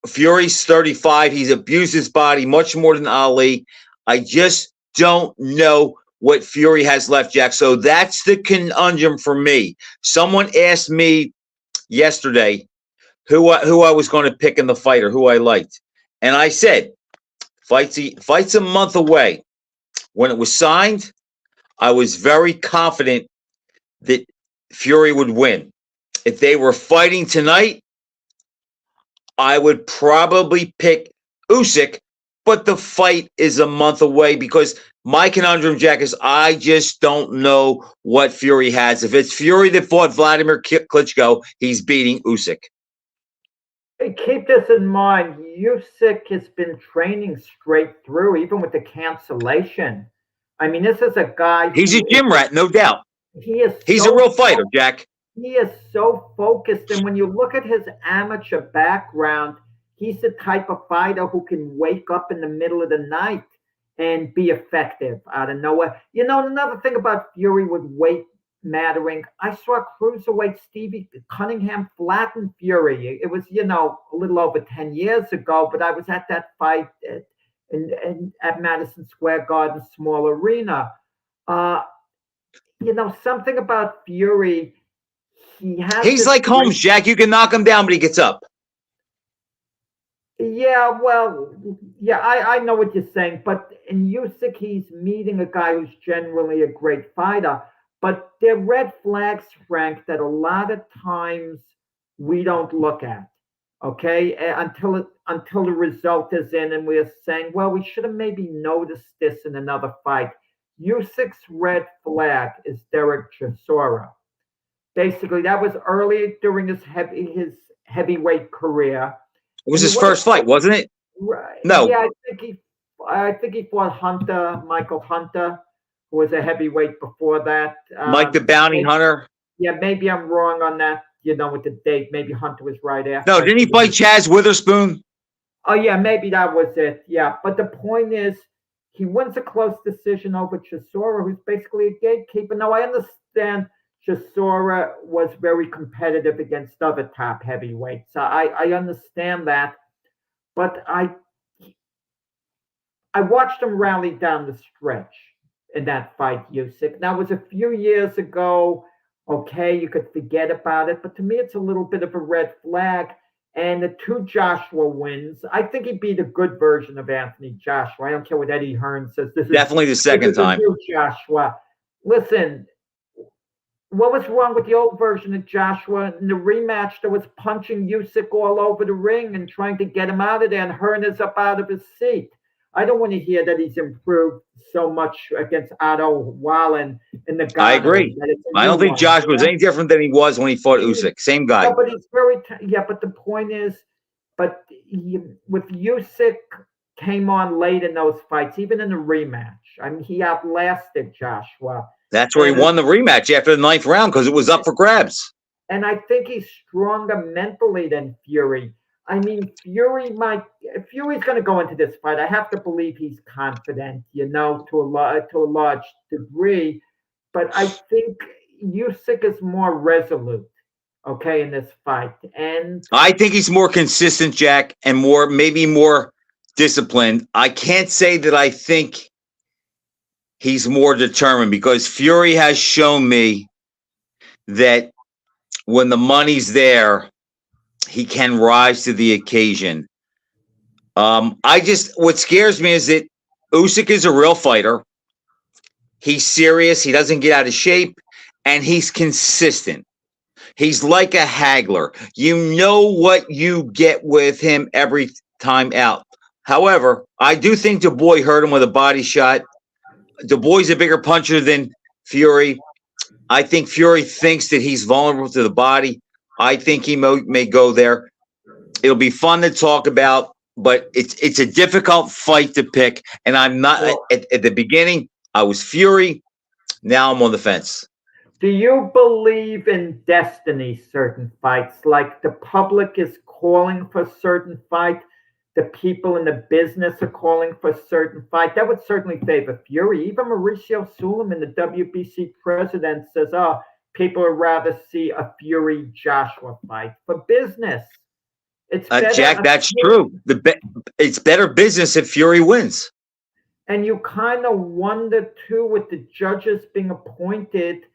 Fury's 35. He's abused his body much more than Ali. I just don't know what Fury has left, Jack. So that's the conundrum for me. Someone asked me yesterday who I was going to pick in the fight or who I liked. And I said, fight's a month away. When it was signed, I was very confident that Fury would win. If they were fighting tonight, I would probably pick Usyk, but the fight is a month away because my conundrum, Jack, is I just don't know what Fury has. If it's Fury that fought Vladimir Klitschko, he's beating Usyk. Keep this in mind. Usyk has been training straight through, even with the cancellation. I mean, this is a guy. He's a gym rat, no doubt. He's a real fighter, Jack. He is so focused. And when you look at his amateur background, he's the type of fighter who can wake up in the middle of the night and be effective out of nowhere. You know, another thing about Fury with weight mattering, I saw cruiserweight Stevie Cunningham flatten Fury. It was, a little over 10 years ago, but I was at that fight at Madison Square Garden small arena. Something about Fury, he's like Holmes, Jack. You can knock him down, but he gets up. Yeah, well, yeah, I know what you're saying, but in Usyk, he's meeting a guy who's generally a great fighter. But there are red flags, Frank, that a lot of times we don't look at, okay, until the result is in, and we're saying, well, we should have maybe noticed this in another fight. Usyk's red flag is Derek Chisora. Basically, that was early during his heavyweight career. It was his first fight, wasn't it? Right. No. Yeah, I think he fought Michael Hunter, who was a heavyweight before that. Mike the Bounty Hunter. Yeah, maybe I'm wrong on that, with the date. Maybe Hunter was right after. No, didn't he fight Chaz Witherspoon? Oh, yeah, maybe that was it. Yeah, but the point is, he wins a close decision over Chisora, who's basically a gatekeeper. Now, I understand Chisora was very competitive against other top heavyweights. I understand that, but I watched him rally down the stretch in that fight, Usyk. Now, it was a few years ago. Okay, you could forget about it, but to me, it's a little bit of a red flag. And the 2 Joshua wins, I think he beat a good version of Anthony Joshua. I don't care what Eddie Hearn says. This definitely the second time. New Joshua. Listen, what was wrong with the old version of Joshua? In the rematch, there was punching Usyk all over the ring and trying to get him out of there, and Hearn is up out of his seat. I don't want to hear that he's improved so much against Otto Wallen in the guy. I agree. I don't think Joshua was any different than he was when he fought Usyk. Same guy. No, but he's very but the point is, with Usyk came on late in those fights, even in the rematch. I mean, he outlasted Joshua. That's where he won the rematch after the 9th round because it was up for grabs. And I think he's stronger mentally than Fury. I mean, Fury's going to go into this fight. I have to believe he's confident, to a large degree. But I think Usyk is more resolute. okay, in this fight. And I think he's more consistent, Jack, and maybe more disciplined. I can't say that I think he's more determined because Fury has shown me that when the money's there, he can rise to the occasion. What scares me is that Usyk is a real fighter. He's serious. He doesn't get out of shape, and he's consistent. He's like a haggler. You know what you get with him every time out. However, I do think Du Bois hurt him with a body shot. Du Bois is a bigger puncher than Fury. I think Fury thinks that he's vulnerable to the body. I think he may go there. It'll be fun to talk about, but it's a difficult fight to pick. And I'm not at the beginning. I was Fury. Now I'm on the fence. do you believe in destiny, certain fights? Like the public is calling for certain fight, the people in the business are calling for certain fight. That would certainly favor Fury. Even Mauricio Suleiman, the WBC president, says, "Oh, people would rather see a Fury Joshua fight for business." It's better, Jack, that's true. It's better business if Fury wins. And you kind of wonder too, with the judges being appointed,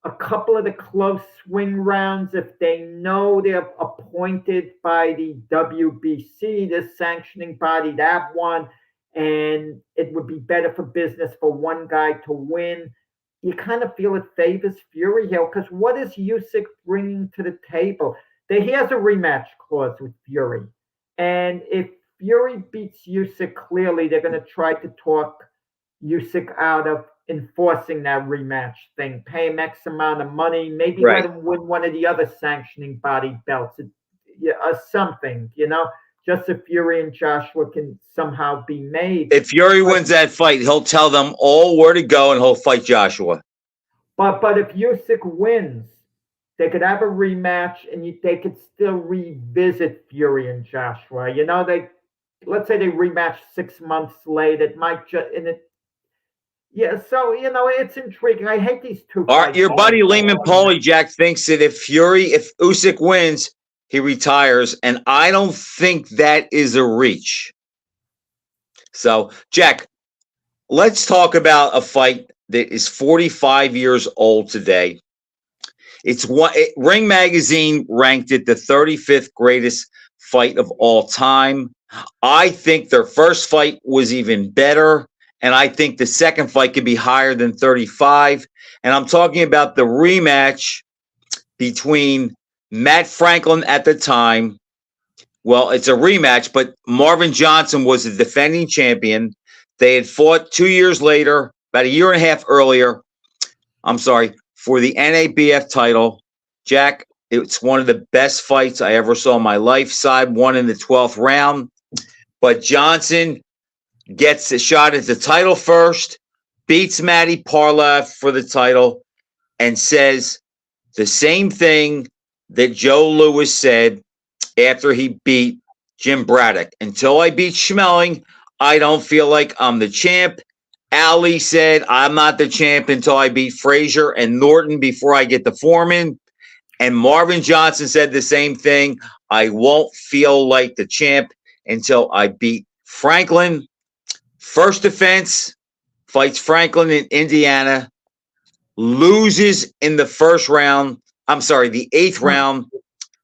a couple of the close swing rounds, if they know they're appointed by the WBC, the sanctioning body, that one, and it would be better for business for one guy to win. You kind of feel it favors Fury here because what is Usyk bringing to the table? He has a rematch clause with Fury, and if Fury beats Usyk clearly, they're going to try to talk Usyk out of enforcing that rematch thing, pay him X amount of money, maybe Right. let him win one of the other sanctioning body belts, or something, just so Fury and Joshua can somehow be made. If Fury wins that fight, he'll tell them all where to go and he'll fight Joshua. But if Usyk wins, they could have a rematch and they could still revisit Fury and Joshua. Let's say they rematch 6 months later. It might just yeah. So it's intriguing. I hate these two. Your buddy Lehman Pauly, Jack, thinks that if Usyk wins, he retires, and I don't think that is a reach. So, Jack, let's talk about a fight that is 45 years old today. Ring Magazine ranked it the 35th greatest fight of all time. I think their first fight was even better, and I think the second fight could be higher than 35. And I'm talking about the rematch between Matt Franklin at the time. Well, it's a rematch, but Marvin Johnson was the defending champion. They had fought 2 years later, about a year and a half earlier. For the NABF title. Jack, it's one of the best fights I ever saw in my life. Side won in the 12th round. But Johnson gets a shot at the title first, beats Matty Parlev for the title, and says the same thing that Joe Louis said after he beat Jim Braddock. Until I beat Schmeling, I don't feel like I'm the champ. Ali said, I'm not the champ until I beat Frazier and Norton before I get to Foreman. And Marvin Johnson said the same thing. I won't feel like the champ until I beat Franklin. First defense, fights Franklin in Indiana, loses in the first round. The 8th round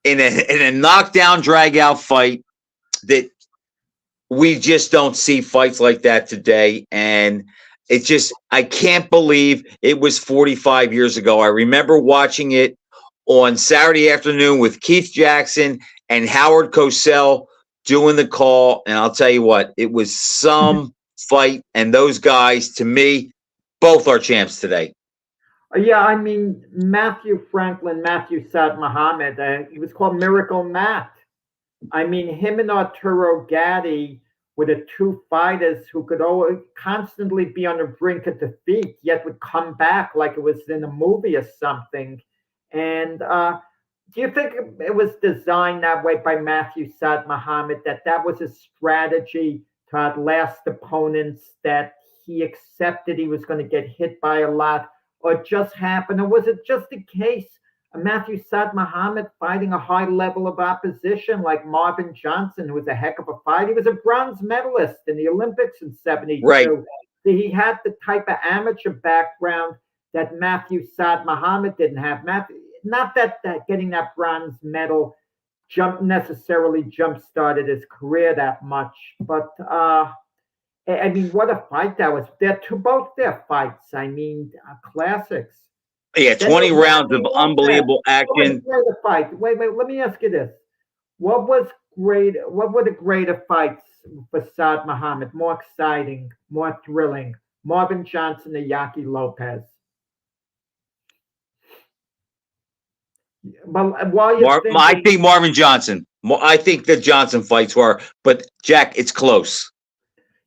in a knockdown, drag-out fight that we just don't see fights like that today. And I can't believe it was 45 years ago. I remember watching it on Saturday afternoon with Keith Jackson and Howard Cosell doing the call. And I'll tell you what, it was some fight. And those guys, to me, both are champs today. Yeah, I mean, Matthew Saad Muhammad, he was called Miracle Matt. I mean, him and Arturo Gatti were the two fighters who could always constantly be on the brink of defeat, yet would come back like it was in a movie or something. And do you think it was designed that way by Matthew Saad Muhammad, that was a strategy to outlast opponents, that he accepted he was going to get hit by a lot, or it just happened? Or was it just a case Matthew Saad Muhammad fighting a high level of opposition like Marvin Johnson, who was a heck of a fight. He was a bronze medalist in the Olympics in '72. Right. So he had the type of amateur background that Matthew Saad Muhammad didn't have. Not that getting that bronze medal necessarily jump started his career that much, but I mean, what a fight that was. They're both their fights. I mean, classics. Yeah, Then 20 there's rounds of Rocky unbelievable Lopez. What was action. a greater fight? Wait. Let me ask you this: What was great? What were the greater fights for Saad Muhammad? More exciting, more thrilling. Marvin Johnson or Yaki Lopez? But while you're I thinking, think Marvin Johnson. I think the Johnson fights were, but Jack, it's close.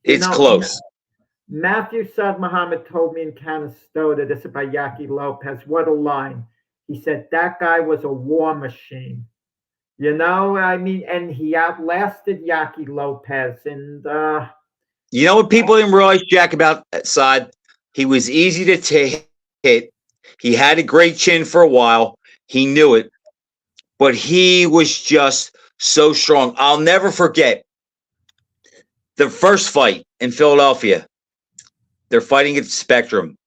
you It's know, close. Matthew Saad Muhammad told me in Canastota, this is about Yaki Lopez. What a line. He said, that guy was a war machine. You know, I mean, and he outlasted Yaki Lopez. And You know what people didn't realize, Jack, about Saad? He was easy to hit. He had a great chin for a while. He knew it. But he was just so strong. I'll never forget the first fight in Philadelphia. They're fighting at the Spectrum.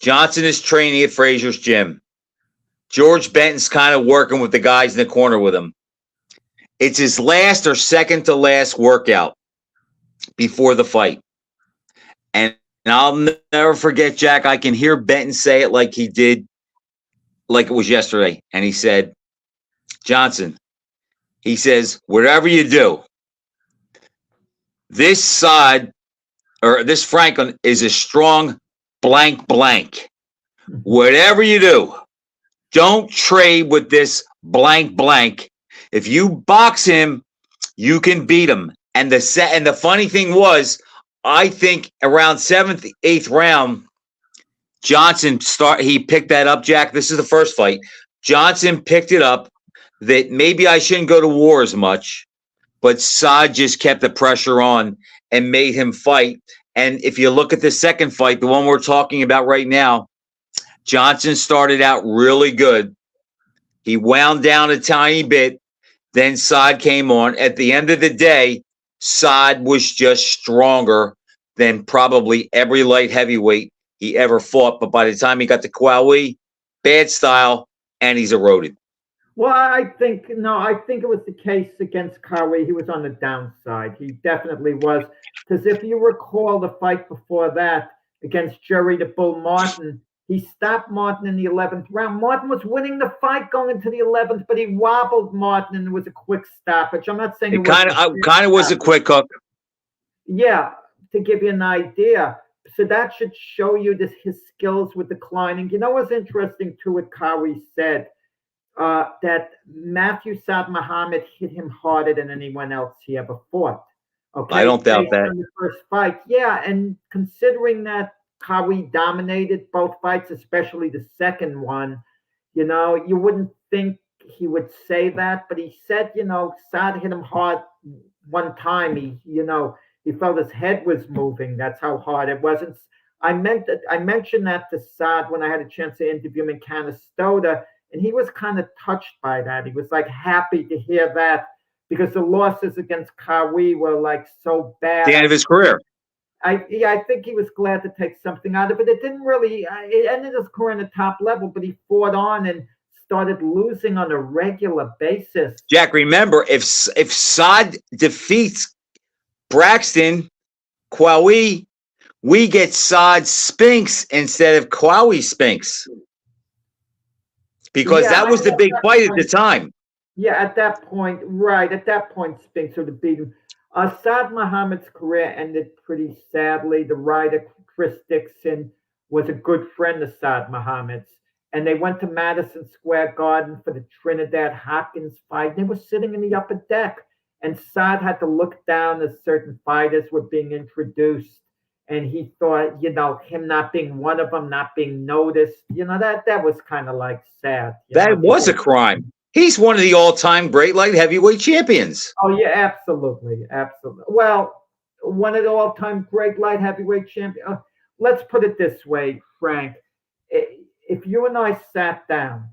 Johnson is training at Frazier's gym. George Benton's kind of working with the guys in the corner with him. It's his last or second to last workout before the fight. And I'll never forget, Jack, I can hear Benton say it like he did, like it was yesterday. And he said, Johnson, he says, whatever you do, this side or this Franklin is a strong blank blank. Whatever you do, don't trade with this blank blank. If you box him, you can beat him. And the funny thing was, I think around 7th, 8th round, Johnson he picked that up, Jack. This is the first fight. Johnson picked it up that maybe I shouldn't go to war as much, but Saad just kept the pressure on and made him fight. And if you look at the second fight, the one we're talking about right now, Johnson started out really good. He wound down a tiny bit. Then Saad came on. At the end of the day, Saad was just stronger than probably every light heavyweight he ever fought. But by the time he got to Kwawi, bad style, and he's eroded. Well, I think it was the case against Kawi. He was on the downside. He definitely was. Because if you recall the fight before that against Jerry the Bull Martin, he stopped Martin in the 11th round. Martin was winning the fight going into the 11th, but he wobbled Martin and it was a quick stoppage. I'm not saying it kind of was a quick hook. Yeah, to give you an idea. So that should show you his skills with declining. You know what's interesting too? What Kawi said. That Matthew Saad Muhammad hit him harder than anyone else he ever fought. Okay, I don't doubt that. In the first fight, yeah, and considering that Kawi dominated both fights, especially the second one, you know, you wouldn't think he would say that, but he said, you know, Saad hit him hard one time. He felt his head was moving. That's how hard it was. And I mentioned that to Saad when I had a chance to interview him in Canastota. And he was kind of touched by that. He was like happy to hear that because the losses against Kawi were like so bad. The end of his career. I think he was glad to take something out of it. It didn't really. It ended his career on the top level, but he fought on and started losing on a regular basis. Jack, remember, if Saad defeats Braxton Kwawi, we get Saad Spinks instead of Kwawi Spinks. Because that was the big fight at the time. Yeah, at that point, right. At that point, Spinks would have beat him. Saad Muhammad's career ended pretty sadly. The writer, Chris Dixon, was a good friend of Saad Muhammad's. And they went to Madison Square Garden for the Trinidad Hopkins fight. They were sitting in the upper deck. And Saad had to look down as certain fighters were being introduced. And he thought, you know, him not being one of them, not being noticed, you know, that was kind of like sad. That was a crime. He's one of the all-time great light heavyweight champions. Oh, yeah, absolutely. Absolutely. Well, one of the all-time great light heavyweight champions. Let's put it this way, Frank. If you and I sat down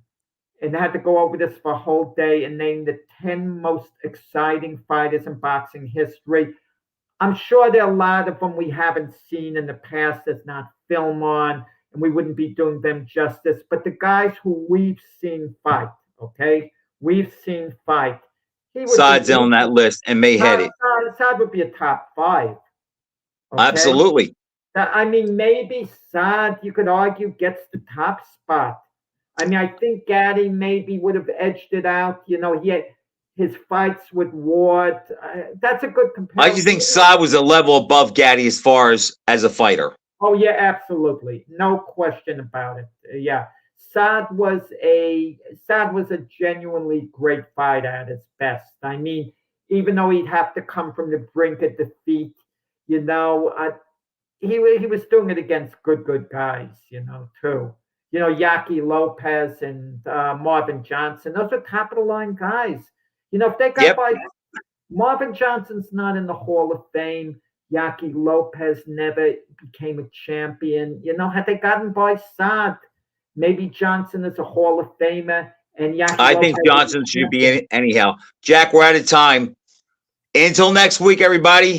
and I had to go over this for a whole day and name the 10 most exciting fighters in boxing history. I'm sure there are a lot of them we haven't seen in the past. There's not film on, and we wouldn't be doing them justice. But the guys who we've seen fight, okay, we've seen fight. He would Saad's on that list and may head it. Saad would be a top 5. Okay? Absolutely. I mean, maybe Saad, you could argue, gets the top spot. I mean, I think Gaddy maybe would have edged it out. You know, he had his fights with Ward. That's a good comparison. I just think Saad was a level above Gaddy as far as a fighter. Oh yeah, absolutely, no question about it. Yeah, Saad was a genuinely great fighter at his best. I mean, even though he'd have to come from the brink of defeat, you know, he was doing it against good guys, you know, too. You know, Yaki Lopez and Marvin Johnson. Those are top of the line guys. You know, if they got by, Marvin Johnson's not in the Hall of Fame. Yaki Lopez never became a champion. You know, had they gotten by Saad, maybe Johnson is a Hall of Famer. And Yaki I think Johnson should be in it anyhow. Jack, we're out of time. Until next week, everybody.